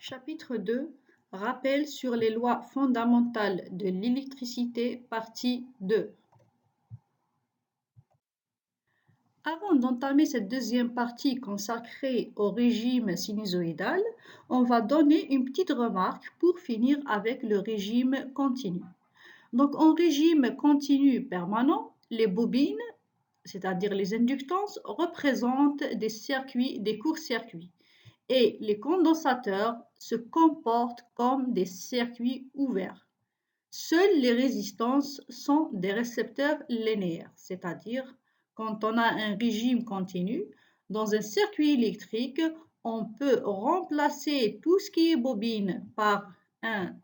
Chapitre 2. Rappel sur les lois fondamentales de l'électricité, partie 2. Avant d'entamer cette deuxième partie consacrée au régime sinusoïdal, on va donner une petite remarque pour finir avec le régime continu. Donc en régime continu permanent, les bobines, c'est-à-dire les inductances, représentent des courts-circuits et les condensateurs se comportent comme des circuits ouverts. Seules les résistances sont des récepteurs linéaires, c'est-à-dire quand on a un régime continu, dans un circuit électrique, on peut remplacer tout ce qui est bobine par un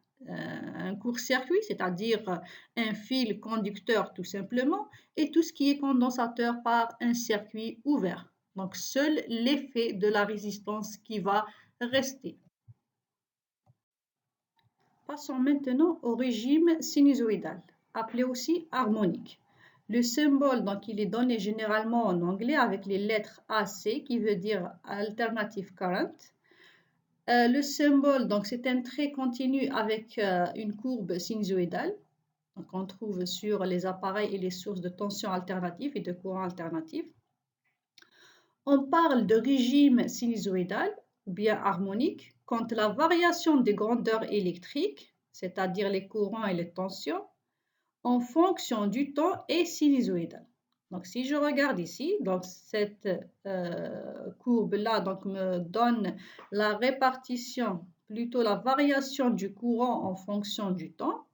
court-circuit, c'est-à-dire un fil conducteur tout simplement, et tout ce qui est condensateur par un circuit ouvert. Donc seul l'effet de la résistance qui va rester. Passons maintenant au régime sinusoïdal, appelé aussi harmonique. Le symbole, donc, il est donné généralement en anglais avec les lettres AC qui veut dire Alternative Current. Le symbole, donc, c'est un trait continu avec une courbe sinusoïdale qu'on trouve sur les appareils et les sources de tension alternative et de courant alternatif. On parle de régime sinusoïdal ou bien harmonique quand la variation des grandeurs électriques, c'est-à-dire les courants et les tensions, en fonction du temps est sinusoïdale. Donc si je regarde ici, donc cette courbe-là me donne la répartition, plutôt la variation du courant en fonction du temps.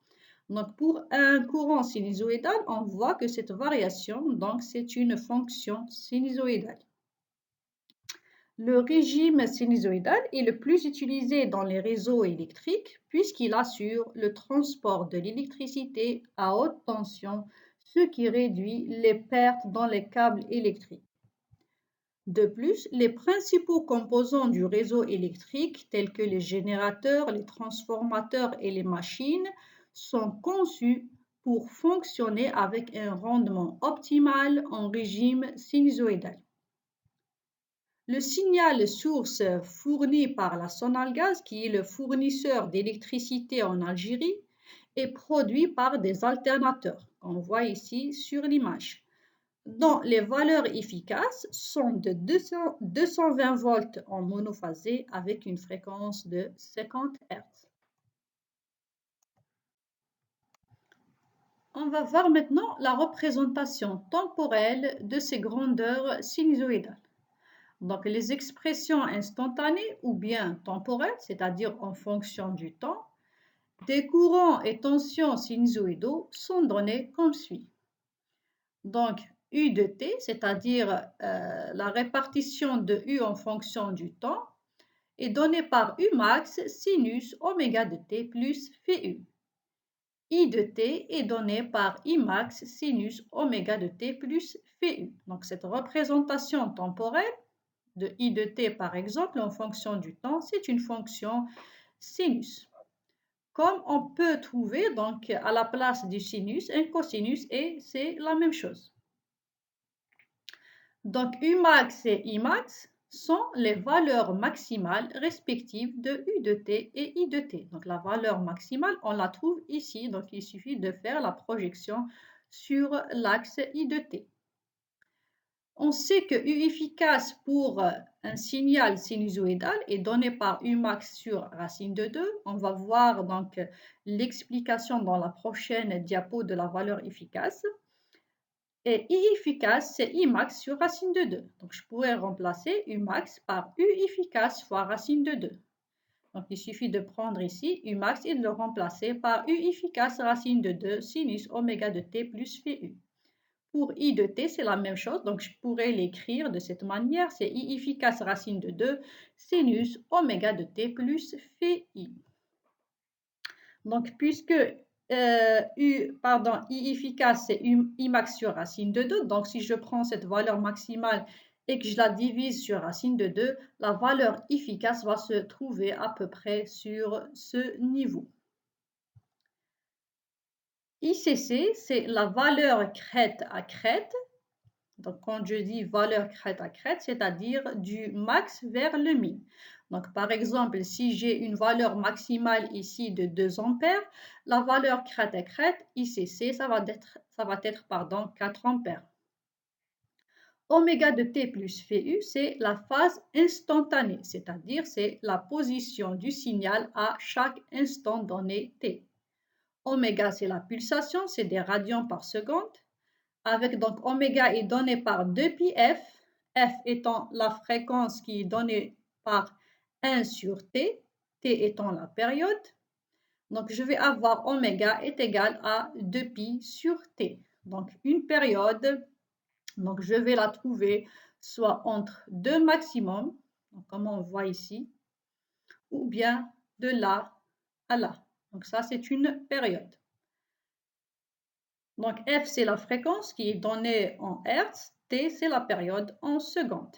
Donc pour un courant sinusoïdal, on voit que cette variation, donc c'est une fonction sinusoïdale. Le régime sinusoïdal est le plus utilisé dans les réseaux électriques puisqu'il assure le transport de l'électricité à haute tension, ce qui réduit les pertes dans les câbles électriques. De plus, les principaux composants du réseau électrique, tels que les générateurs, les transformateurs et les machines, sont conçus pour fonctionner avec un rendement optimal en régime sinusoïdal. Le signal source fourni par la Sonalgaz, qui est le fournisseur d'électricité en Algérie, est produit par des alternateurs, qu'on voit ici sur l'image, dont les valeurs efficaces sont de 220 volts en monophasé avec une fréquence de 50 Hz. On va voir maintenant la représentation temporelle de ces grandeurs sinusoïdales. Donc les expressions instantanées ou bien temporelles, c'est-à-dire en fonction du temps, des courants et tensions sinusoïdaux sont données comme suit. Donc U de t, c'est-à-dire la répartition de U en fonction du temps, est donnée par U max sinus oméga de t plus Vu. I de t est donné par I max sinus oméga de t plus Vu. Donc cette représentation temporelle de I de t par exemple en fonction du temps, c'est une fonction sinus. Comme on peut trouver donc à la place du sinus un cosinus et c'est la même chose. Donc U max et I max sont les valeurs maximales respectives de U de t et I de t. Donc la valeur maximale, on la trouve ici, donc il suffit de faire la projection sur l'axe I de t. On sait que U efficace pour un signal sinusoïdal est donné par U max sur racine de 2. On va voir donc l'explication dans la prochaine diapo de la valeur efficace. Et I efficace, c'est I max sur racine de 2. Donc je pourrais remplacer U max par U efficace fois racine de 2. Donc il suffit de prendre ici U max et de le remplacer par U efficace racine de 2 sinus oméga de t plus Vu. Pour I de t, c'est la même chose, donc je pourrais l'écrire de cette manière, c'est I efficace racine de 2 sinus oméga de t plus phi. Donc puisque I efficace, c'est I max sur racine de 2, donc si je prends cette valeur maximale et que je la divise sur racine de 2, la valeur efficace va se trouver à peu près sur ce niveau. ICC, c'est la valeur crête à crête. Donc, quand je dis valeur crête à crête, c'est-à-dire du max vers le min. Donc, par exemple, si j'ai une valeur maximale ici de 2 ampères, la valeur crête ICC, ça va être 4 ampères. Oméga de t plus Phi, c'est la phase instantanée, c'est-à-dire c'est la position du signal à chaque instant donné t. Oméga, c'est la pulsation, c'est des radians par seconde. Avec donc oméga est donné par 2πf, f étant la fréquence qui est donnée par 1 sur t, t étant la période. Donc je vais avoir oméga est égal à 2π sur t. Donc une période, donc je vais la trouver soit entre 2 maximum, donc comme on voit ici, ou bien de là à là. Donc ça c'est une période. Donc f c'est la fréquence qui est donnée en Hertz, t c'est la période en secondes.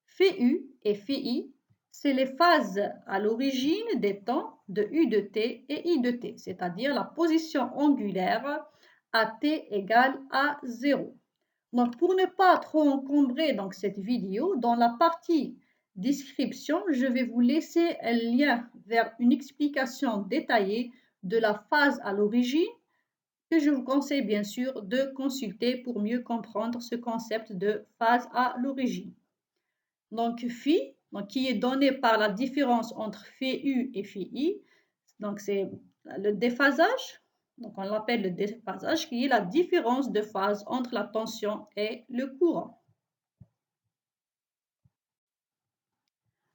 Phi et Phi, c'est les phases à l'origine des temps de U de t et I de t, c'est-à-dire la position angulaire à t égale à 0. Donc pour ne pas trop encombrer donc, cette vidéo, dans la partie description, je vais vous laisser un lien vers une explication détaillée de la phase à l'origine que je vous conseille bien sûr de consulter pour mieux comprendre ce concept de phase à l'origine. Donc phi, donc, qui est donné par la différence entre Phi et Phi, donc c'est le déphasage, donc on l'appelle le déphasage, qui est la différence de phase entre la tension et le courant.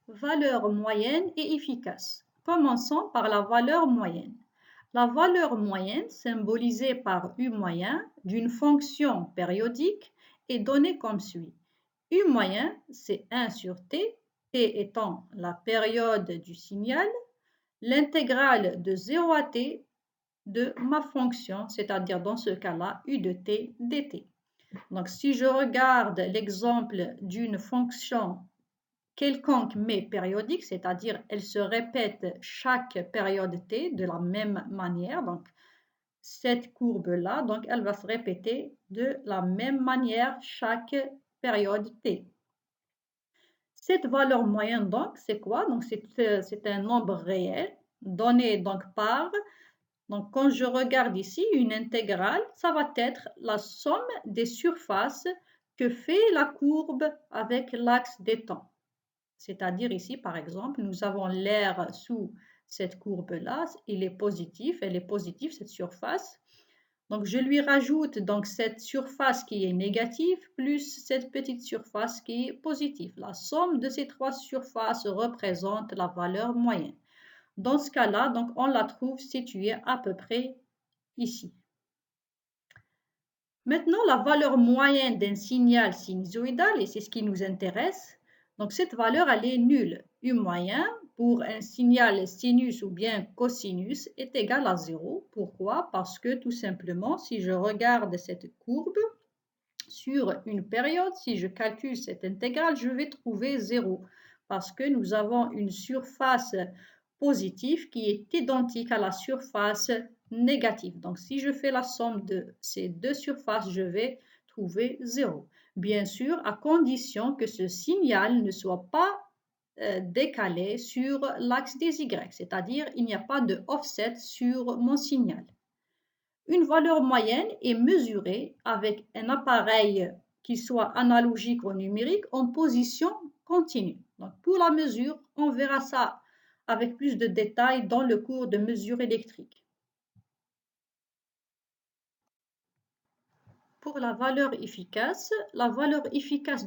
Valeur moyenne et efficace. Commençons par la valeur moyenne. La valeur moyenne, symbolisée par U moyen, d'une fonction périodique, est donnée comme suit. U moyen, c'est 1 sur t, t étant la période du signal, l'intégrale de 0 à t de ma fonction, c'est-à-dire dans ce cas-là, U de t dt. Donc, si je regarde l'exemple d'une fonction quelconque mais périodique, c'est-à-dire elle se répète chaque période t de la même manière, donc cette courbe-là, donc elle va se répéter de la même manière chaque période t. Cette valeur moyenne, donc, c'est quoi? Donc, c'est un nombre réel donné donc par, donc quand je regarde ici, une intégrale, ça va être la somme des surfaces que fait la courbe avec l'axe des temps. C'est-à-dire ici, par exemple, nous avons l'air sous cette courbe-là, elle est positive cette surface. Donc, je lui rajoute donc cette surface qui est négative plus cette petite surface qui est positive. La somme de ces trois surfaces représente la valeur moyenne. Dans ce cas-là, donc on la trouve située à peu près ici. Maintenant, la valeur moyenne d'un signal sinusoïdal, et c'est ce qui nous intéresse, donc cette valeur, elle est nulle. U moyen pour un signal sinus ou bien cosinus est égal à 0. Pourquoi? Parce que tout simplement, si je regarde cette courbe sur une période, si je calcule cette intégrale, je vais trouver 0 parce que nous avons une surface positive qui est identique à la surface négative. Donc, si je fais la somme de ces deux surfaces, je vais trouver 0. Bien sûr, à condition que ce signal ne soit pas décalé sur l'axe des Y, c'est-à-dire il n'y a pas de offset sur mon signal. Une valeur moyenne est mesurée avec un appareil qui soit analogique ou numérique en position continue. Donc, pour la mesure, on verra ça avec plus de détails dans le cours de mesure électrique. Pour la valeur efficace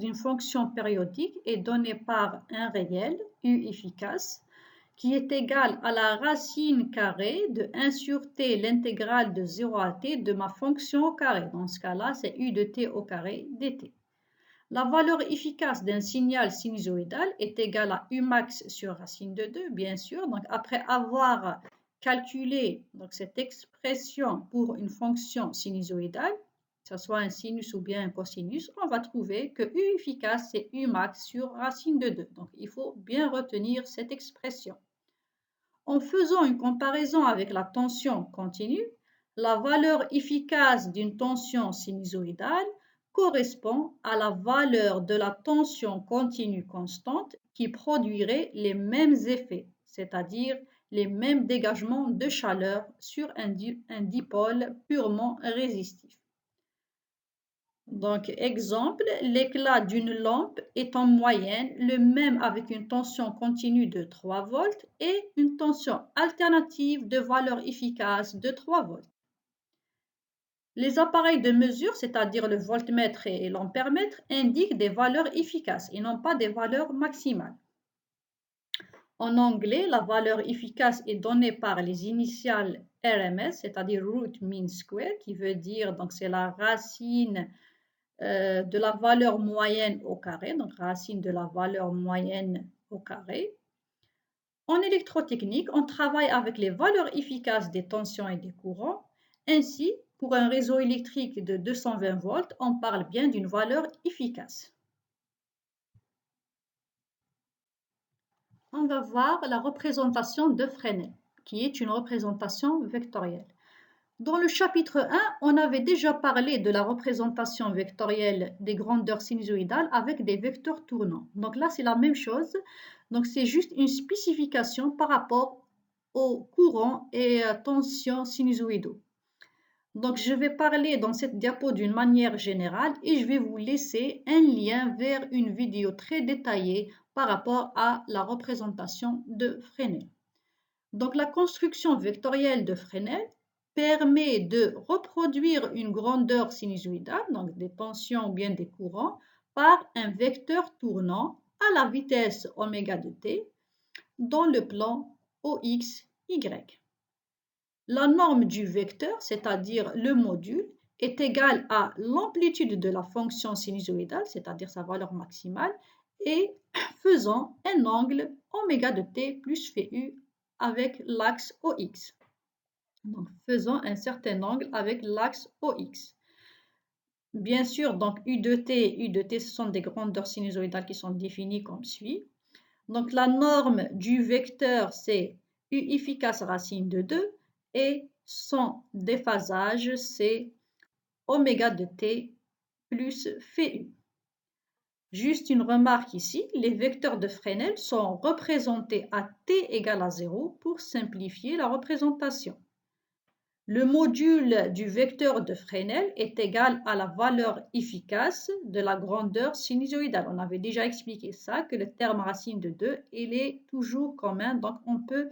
d'une fonction périodique est donnée par un réel, U efficace, qui est égal à la racine carrée de 1 sur t, l'intégrale de 0 à t de ma fonction au carré. Dans ce cas-là, c'est U de t au carré dt. La valeur efficace d'un signal sinusoïdal est égale à U max sur racine de 2, bien sûr. Donc, après avoir calculé donc, cette expression pour une fonction sinusoïdale, que ce soit un sinus ou bien un cosinus, on va trouver que U efficace, c'est U max sur racine de 2. Donc, il faut bien retenir cette expression. En faisant une comparaison avec la tension continue, la valeur efficace d'une tension sinusoïdale correspond à la valeur de la tension continue constante qui produirait les mêmes effets, c'est-à-dire les mêmes dégagements de chaleur sur un dipôle purement résistif. Donc, exemple, l'éclat d'une lampe est en moyenne le même avec une tension continue de 3 volts et une tension alternative de valeur efficace de 3 volts. Les appareils de mesure, c'est-à-dire le voltmètre et l'ampèremètre, indiquent des valeurs efficaces et non pas des valeurs maximales. En anglais, la valeur efficace est donnée par les initiales RMS, c'est-à-dire root mean square, qui veut dire, donc c'est la racine de la valeur moyenne au carré, donc racine de la valeur moyenne au carré. En électrotechnique, on travaille avec les valeurs efficaces des tensions et des courants. Ainsi, pour un réseau électrique de 220 volts, on parle bien d'une valeur efficace. On va voir la représentation de Fresnel, qui est une représentation vectorielle. Dans le chapitre 1, on avait déjà parlé de la représentation vectorielle des grandeurs sinusoïdales avec des vecteurs tournants. Donc là, c'est la même chose. Donc c'est juste une spécification par rapport aux courants et tensions sinusoïdaux. Donc je vais parler dans cette diapo d'une manière générale et je vais vous laisser un lien vers une vidéo très détaillée par rapport à la représentation de Fresnel. Donc la construction vectorielle de Fresnel permet de reproduire une grandeur sinusoïdale, donc des tensions ou bien des courants, par un vecteur tournant à la vitesse oméga de t dans le plan OX, Y. La norme du vecteur, c'est-à-dire le module, est égale à l'amplitude de la fonction sinusoïdale, c'est-à-dire sa valeur maximale, et faisant un angle oméga de t plus phi avec l'axe OX. Donc, faisant un certain angle avec l'axe OX. Bien sûr, donc U de t, ce sont des grandeurs sinusoïdales qui sont définies comme suit. Donc, la norme du vecteur, c'est U efficace racine de 2 et son déphasage, c'est oméga de t plus phi. Juste une remarque ici, les vecteurs de Fresnel sont représentés à t égale à 0 pour simplifier la représentation. Le module du vecteur de Fresnel est égal à la valeur efficace de la grandeur sinusoïdale. On avait déjà expliqué ça, que le terme racine de 2, il est toujours commun, donc on peut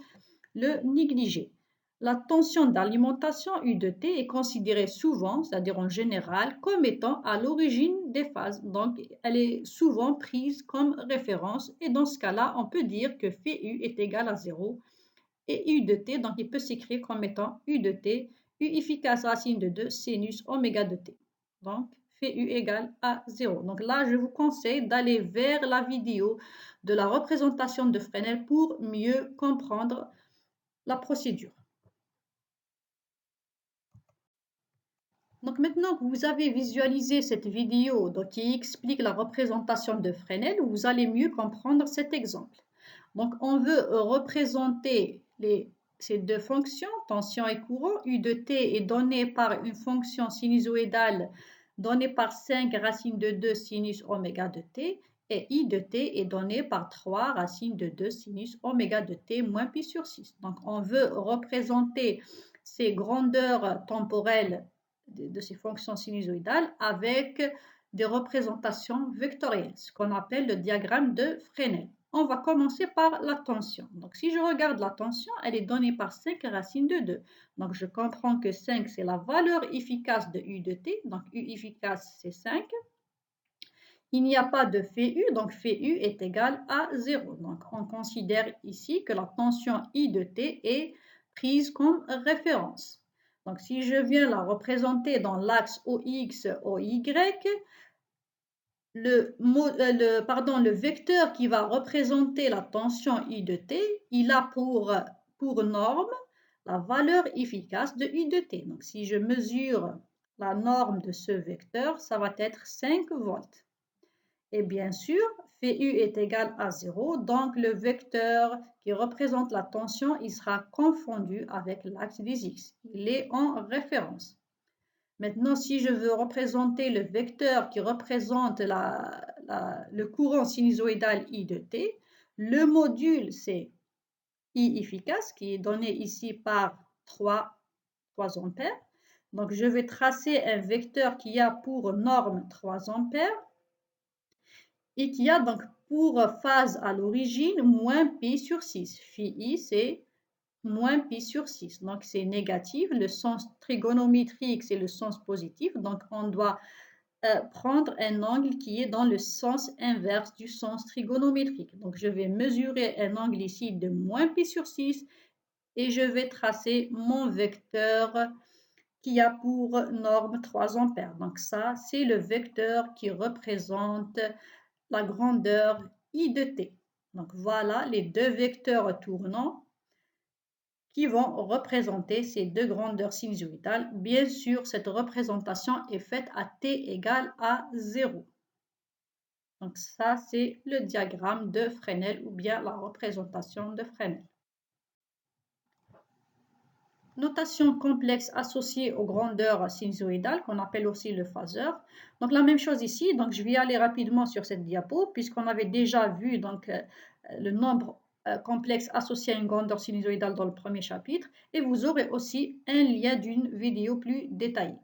le négliger. La tension d'alimentation U de T est considérée souvent, c'est-à-dire en général, comme étant à l'origine des phases. Donc, elle est souvent prise comme référence et dans ce cas-là, on peut dire que phi U est égal à 0 et U de t, donc il peut s'écrire comme étant U de t, U efficace racine de 2 sinus oméga de t. Donc, phi U égale à 0. Donc là, je vous conseille d'aller vers la vidéo de la représentation de Fresnel pour mieux comprendre la procédure. Donc maintenant que vous avez visualisé cette vidéo donc, qui explique la représentation de Fresnel, vous allez mieux comprendre cet exemple. Donc on veut représenter ces deux fonctions, tension et courant. U de t est donné par une fonction sinusoïdale donnée par 5 racine de 2 sinus oméga de t et I de t est donné par 3 racine de 2 sinus oméga de t moins pi sur 6. Donc on veut représenter ces grandeurs temporelles de ces fonctions sinusoïdales avec des représentations vectorielles, ce qu'on appelle le diagramme de Fresnel. On va commencer par la tension. Donc, si je regarde la tension, elle est donnée par 5 racine de 2. Donc, je comprends que 5, c'est la valeur efficace de U de t. Donc, U efficace, c'est 5. Il n'y a pas de phi U, donc phi U est égal à 0. Donc, on considère ici que la tension I de t est prise comme référence. Donc, si je viens la représenter dans l'axe OX, OY, le vecteur qui va représenter la tension I de t, il a pour norme la valeur efficace de I de t. Donc, si je mesure la norme de ce vecteur, ça va être 5 volts. Et bien sûr, phi U est égal à 0, donc le vecteur qui représente la tension, il sera confondu avec l'axe des X. Il est en référence. Maintenant, si je veux représenter le vecteur qui représente le courant sinusoïdal I de t, le module, c'est I efficace, qui est donné ici par 3 ampères. Donc, je vais tracer un vecteur qui a pour norme 3 ampères et qui a donc pour phase à l'origine moins pi sur 6. Phi I, c'est moins pi sur 6. Donc, c'est négatif. Le sens trigonométrique, c'est le sens positif. Donc, on doit prendre un angle qui est dans le sens inverse du sens trigonométrique. Donc, je vais mesurer un angle ici de moins pi sur 6 et je vais tracer mon vecteur qui a pour norme 3 ampères. Donc, ça, c'est le vecteur qui représente la grandeur I de t. Donc, voilà les deux vecteurs tournants qui vont représenter ces deux grandeurs sinusoïdales. Bien sûr, cette représentation est faite à t égale à 0. Donc ça, c'est le diagramme de Fresnel ou bien la représentation de Fresnel. Notation complexe associée aux grandeurs sinusoïdales qu'on appelle aussi le phaseur. Donc la même chose ici, donc je vais aller rapidement sur cette diapo puisqu'on avait déjà vu donc, le nombre complexe associé à une grandeur sinusoïdale dans le premier chapitre et vous aurez aussi un lien d'une vidéo plus détaillée.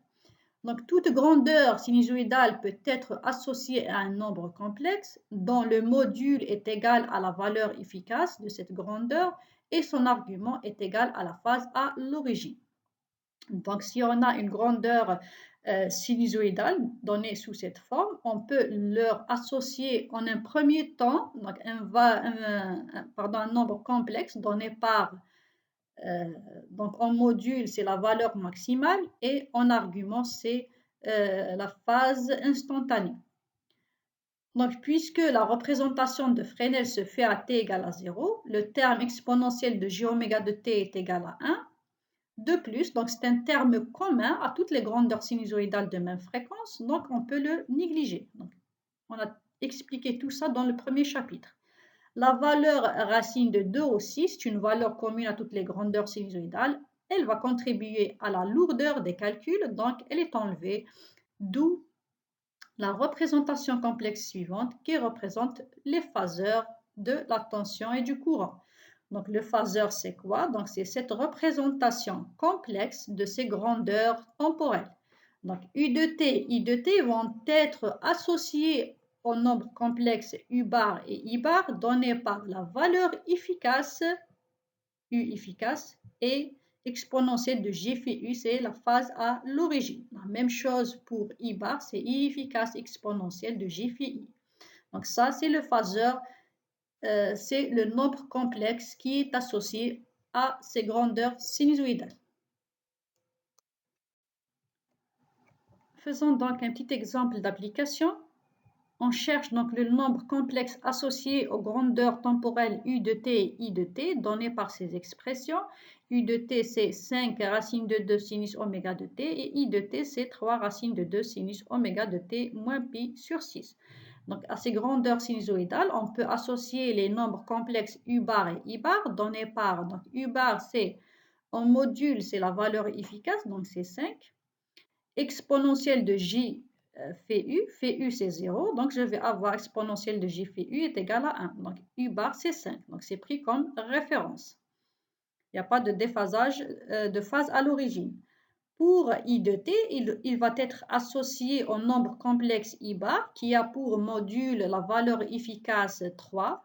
Donc toute grandeur sinusoïdale peut être associée à un nombre complexe dont le module est égal à la valeur efficace de cette grandeur et son argument est égal à la phase à l'origine. Donc, si on a une grandeur sinusoïdale donnée sous cette forme, on peut leur associer en un premier temps donc un nombre complexe donné par, donc en module, c'est la valeur maximale et en argument, c'est la phase instantanée. Donc, puisque la représentation de Fresnel se fait à t égale à 0, le terme exponentiel de j oméga de t est égal à 1. De plus, donc c'est un terme commun à toutes les grandeurs sinusoïdales de même fréquence, donc on peut le négliger. Donc, on a expliqué tout ça dans le premier chapitre. La valeur racine de 2 aussi, c'est une valeur commune à toutes les grandeurs sinusoïdales. Elle va contribuer à la lourdeur des calculs, donc elle est enlevée, d'où la représentation complexe suivante qui représente les phaseurs de la tension et du courant. Donc le phaseur, c'est quoi? Donc c'est cette représentation complexe de ces grandeurs temporelles. Donc U de t, I de t vont être associés au nombre complexe U bar et I bar donnés par la valeur efficace U efficace et exponentielle de J phi U, c'est la phase à l'origine. La même chose pour I bar, c'est I efficace exponentielle de J phi I. Donc ça, c'est le phaseur, c'est le nombre complexe qui est associé à ces grandeurs sinusoïdales. Faisons donc un petit exemple d'application. On cherche donc le nombre complexe associé aux grandeurs temporelles U de t et I de t données par ces expressions. U de t, c'est 5 racine de 2 sinus oméga de t et I de t, c'est 3 racine de 2 sinus oméga de t moins pi sur 6. Donc, à ces grandeurs sinusoïdales, on peut associer les nombres complexes U bar et I bar donnés par, donc U bar, c'est en module, c'est la valeur efficace, donc c'est 5. Exponentielle de J phi U c'est 0, donc je vais avoir exponentielle de J phi U est égal à 1. Donc U bar c'est 5, donc c'est pris comme référence. Il n'y a pas de déphasage de phase à l'origine. Pour I de t, il va être associé au nombre complexe I bar qui a pour module la valeur efficace 3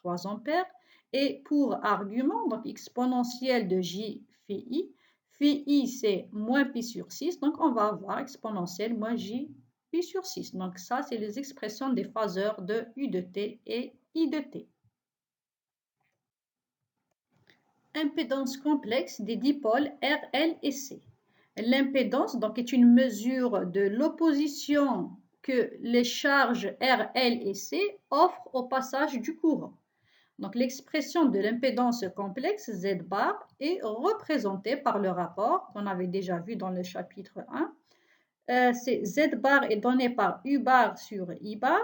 ampères, et pour argument, donc exponentielle de J phi I, phi I c'est moins pi sur 6, donc on va avoir exponentielle moins J pi sur 6. Donc ça, c'est les expressions des phaseurs de U de t et I de t. Impédance complexe des dipôles RL et C. L'impédance donc est une mesure de l'opposition que les charges RL et C offrent au passage du courant. Donc l'expression de l'impédance complexe Z bar est représentée par le rapport qu'on avait déjà vu dans le chapitre 1. Z bar est donné par U bar sur I bar.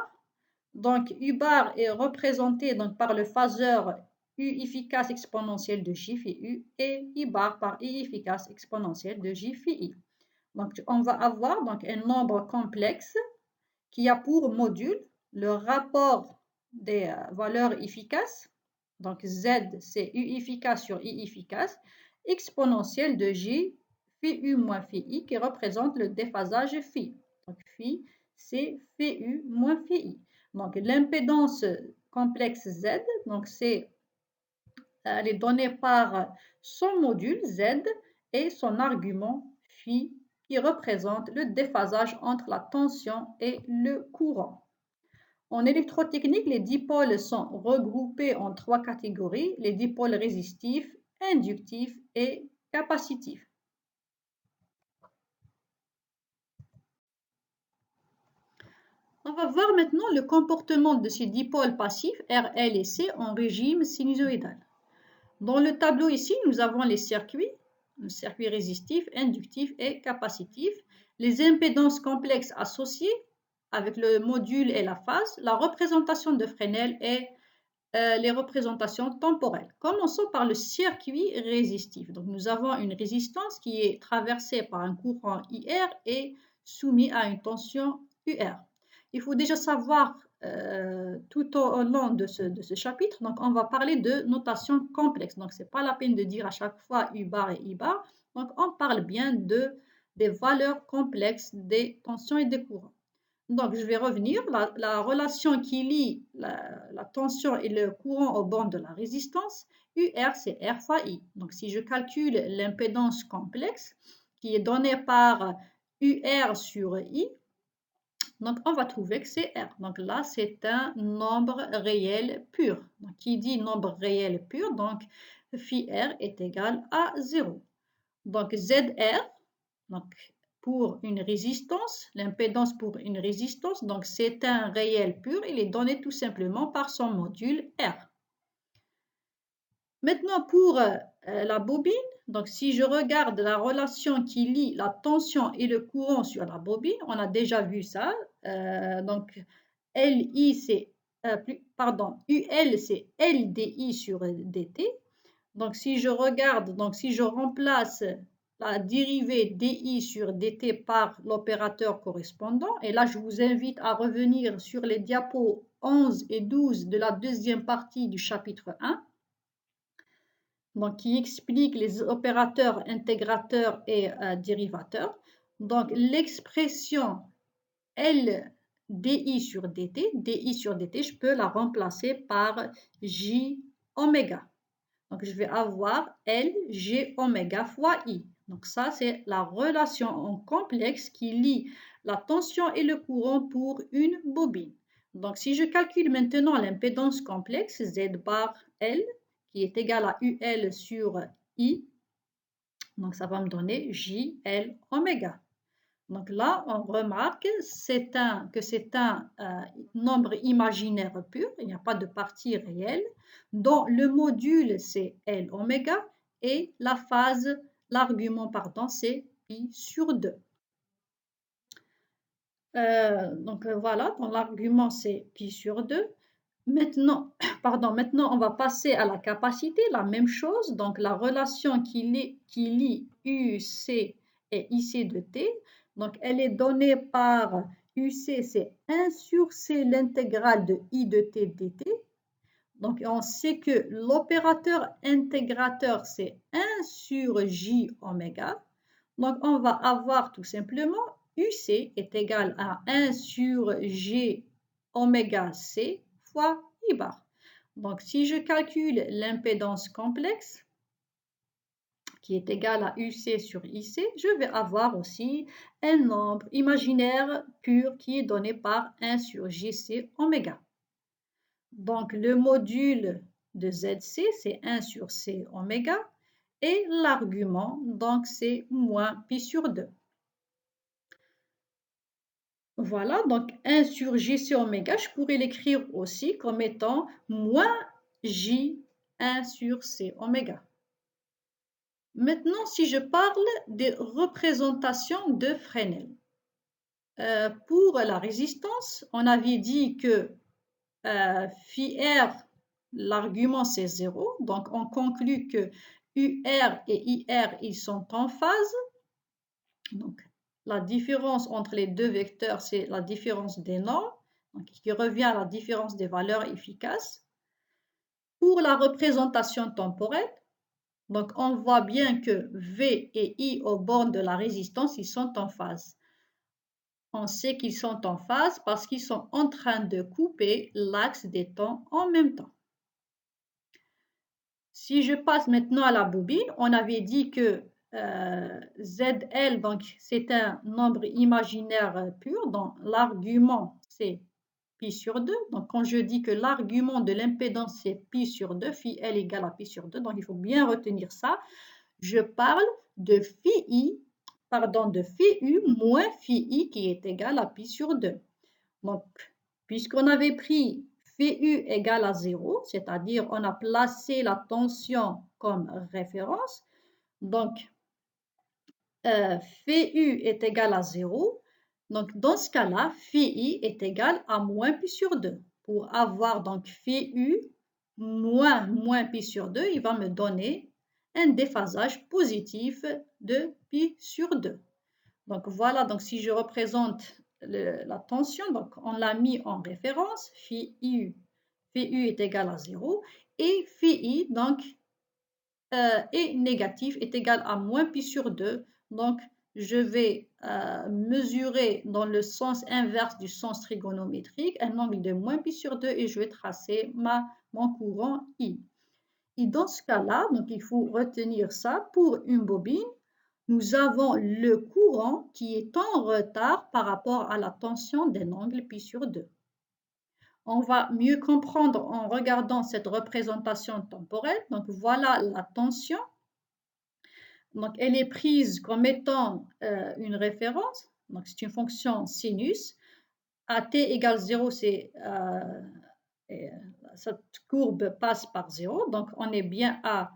Donc U bar est représenté donc, par le phaseur U efficace exponentielle de J phi U et I bar par I efficace exponentielle de J phi I. Donc, on va avoir donc, un nombre complexe qui a pour module le rapport des valeurs efficaces. Donc, Z, c'est U efficace sur I efficace, exponentielle de J, phi U moins phi I, qui représente le déphasage phi. Donc, phi, c'est phi U moins phi I. Donc, l'impédance complexe Z, donc elle est donnée par son module Z et son argument phi qui représente le déphasage entre la tension et le courant. En électrotechnique, les dipôles sont regroupés en trois catégories, les dipôles résistifs, inductifs et capacitifs. On va voir maintenant le comportement de ces dipôles passifs R, L et C en régime sinusoïdal. Dans le tableau ici, nous avons les circuits, le circuit résistif, inductif et capacitif, les impédances complexes associées avec le module et la phase, la représentation de Fresnel et les représentations temporelles. Commençons par le circuit résistif. Donc, nous avons une résistance qui est traversée par un courant IR et soumis à une tension UR. Il faut déjà savoir tout au long de ce chapitre, donc on va parler de notation complexe. Donc, ce n'est pas la peine de dire à chaque fois U bar et I bar. Donc, on parle bien des valeurs complexes des tensions et des courants. Donc, je vais revenir. La relation qui lie la tension et le courant au bornes de la résistance, UR, c'est R fois I. Donc, si je calcule l'impédance complexe qui est donnée par UR sur I, donc on va trouver que c'est R. Donc là, c'est un nombre réel pur. Donc, qui dit nombre réel pur, donc phi R est égal à 0. Donc, ZR, donc, pour une résistance, l'impédance pour une résistance, donc c'est un réel pur, il est donné tout simplement par son module R. Maintenant, pour la bobine, donc si je regarde la relation qui lie la tension et le courant sur la bobine, on a déjà vu ça. Donc, LI, c'est, UL, c'est LDI sur DT. Donc, si je regarde, donc si je remplace la dérivée dI sur dt par l'opérateur correspondant, et là, je vous invite à revenir sur les diapos 11 et 12 de la deuxième partie du chapitre 1, donc qui explique les opérateurs intégrateurs et dérivateurs. Donc, l'expression LDI sur dt, je peux la remplacer par J oméga. Donc, je vais avoir L, G, oméga fois I. Donc, ça, c'est la relation en complexe qui lie la tension et le courant pour une bobine. Donc, si je calcule maintenant l'impédance complexe, Z bar L, qui est égal à UL sur I, donc ça va me donner JL oméga. Donc là, on remarque que c'est un nombre imaginaire pur, il n'y a pas de partie réelle, dont le module c'est L oméga et la phase, l'argument pardon, c'est pi sur 2. Voilà, donc l'argument c'est pi sur 2. Maintenant, maintenant on va passer à la capacité, la même chose, donc la relation qui lie UC et IC de T. Donc, elle est donnée par UC, c'est 1 sur C l'intégrale de I de T dt. Donc, on sait que l'opérateur intégrateur, c'est 1 sur J oméga. Donc, on va avoir tout simplement UC est égal à 1 sur G oméga C fois I bar. Donc, si je calcule l'impédance complexe, qui est égal à UC sur IC, je vais avoir aussi un nombre imaginaire pur qui est donné par 1 sur JC oméga. Donc, le module de ZC, c'est 1 sur C oméga, et l'argument, donc, c'est moins pi sur 2. Voilà, donc 1 sur JC oméga, je pourrais l'écrire aussi comme étant moins J 1 sur C oméga. Maintenant, si je parle des représentations de Fresnel. Pour la résistance, on avait dit que phi R, l'argument c'est 0. Donc, on conclut que UR et IR, ils sont en phase. Donc, La différence entre les deux vecteurs, c'est la différence des normes, donc qui revient à la différence des valeurs efficaces. Pour la représentation temporelle, donc on voit bien que V et I aux bornes de la résistance, ils sont en phase. On sait qu'ils sont en phase parce qu'ils sont en train de couper l'axe des temps en même temps. Si je passe maintenant à la bobine, on avait dit que ZL, donc c'est un nombre imaginaire pur, donc l'argument c'est pi sur 2. Donc quand je dis que l'argument de l'impédance c'est pi sur 2, phi L égale à pi sur 2, donc il faut bien retenir ça. Je parle de phi I, pardon, de phi U moins phi I qui est égal à pi sur 2. Donc, puisqu'on avait pris phi U égale à 0, c'est-à-dire on a placé la tension comme référence, donc phi U est égal à 0. Donc, dans ce cas-là, phi I est égal à moins pi sur 2. Pour avoir donc phi U moins pi sur 2, il va me donner un déphasage positif de pi sur 2. Donc voilà, donc si je représente la tension, donc on l'a mis en référence, phi U est égal à 0 et phi I donc est négatif, est égal à moins pi sur 2. Donc je vais mesurer dans le sens inverse du sens trigonométrique un angle de moins pi sur 2 et je vais tracer mon courant I. Et dans ce cas-là, donc il faut retenir ça, pour une bobine, nous avons le courant qui est en retard par rapport à la tension d'un angle pi sur 2. On va mieux comprendre en regardant cette représentation temporelle. Donc voilà la tension. Donc elle est prise comme étant une référence. Donc c'est une fonction sinus. À t égale 0, cette courbe passe par 0. Donc on est bien à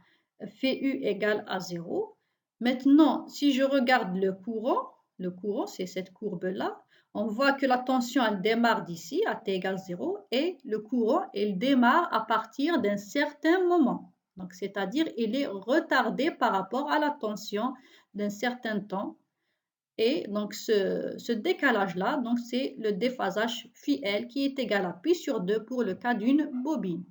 phi U égale à 0. Maintenant, si je regarde le courant c'est cette courbe-là, on voit que la tension elle démarre d'ici à t égale 0 et le courant il démarre à partir d'un certain moment. Donc c'est-à-dire il est retardé par rapport à la tension d'un certain temps. Et donc ce décalage-là, donc c'est le déphasage phi L qui est égal à pi sur 2 pour le cas d'une bobine.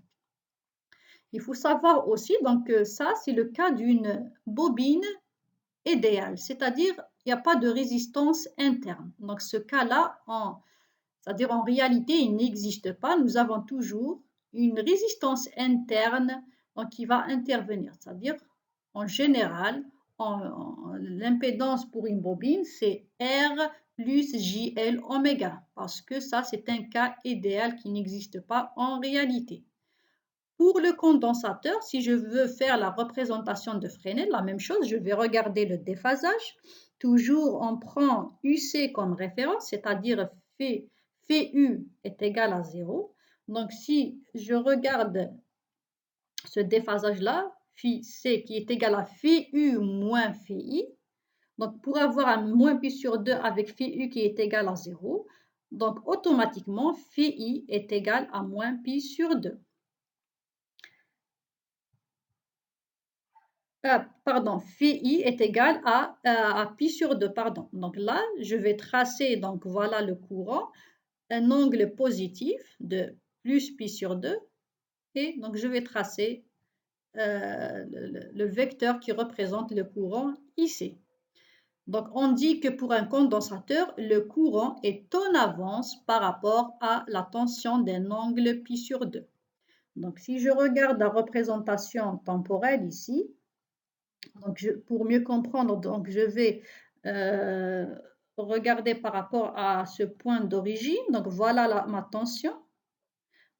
Il faut savoir aussi donc, que ça, c'est le cas d'une bobine idéale, c'est-à-dire il n'y a pas de résistance interne. Donc ce cas-là, c'est-à-dire en réalité, il n'existe pas. Nous avons toujours une résistance interne donc, qui va intervenir. C'est-à-dire, en général, l'impédance pour une bobine, c'est R plus JL oméga, parce que ça, c'est un cas idéal qui n'existe pas en réalité. Pour le condensateur, si je veux faire la représentation de Fresnel, la même chose, je vais regarder le déphasage. Toujours, on prend UC comme référence, c'est-à-dire phi U est égal à 0. Donc, si je regarde ce déphasage-là, phi C qui est égal à phi U moins phi I, donc pour avoir un moins pi sur 2 avec phi U qui est égal à 0, donc automatiquement phi I est égal à moins pi sur 2. Pardon, phi I est égal à pi sur 2, pardon. Donc là, je vais tracer, donc voilà le courant, un angle positif de plus pi sur 2, et donc je vais tracer le vecteur qui représente le courant ici. Donc on dit que pour un condensateur, le courant est en avance par rapport à la tension d'un angle pi sur 2. Donc si je regarde la représentation temporelle ici, donc pour mieux comprendre, donc je vais regarder par rapport à ce point d'origine. Donc voilà ma tension.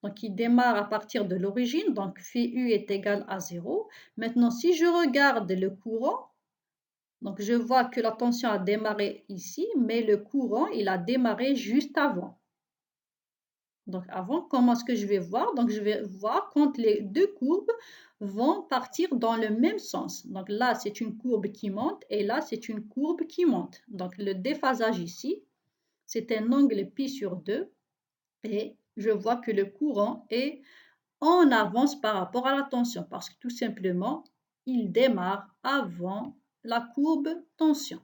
Donc il démarre à partir de l'origine. Donc phi U est égal à 0. Maintenant, si je regarde le courant, donc je vois que la tension a démarré ici, mais le courant, il a démarré juste avant. Donc avant, comment est-ce que je vais voir? Donc je vais voir quand les deux courbes vont partir dans le même sens. Donc là, c'est une courbe qui monte et là, c'est une courbe qui monte. Donc le déphasage ici, c'est un angle pi sur 2 et je vois que le courant est en avance par rapport à la tension parce que tout simplement, il démarre avant la courbe tension.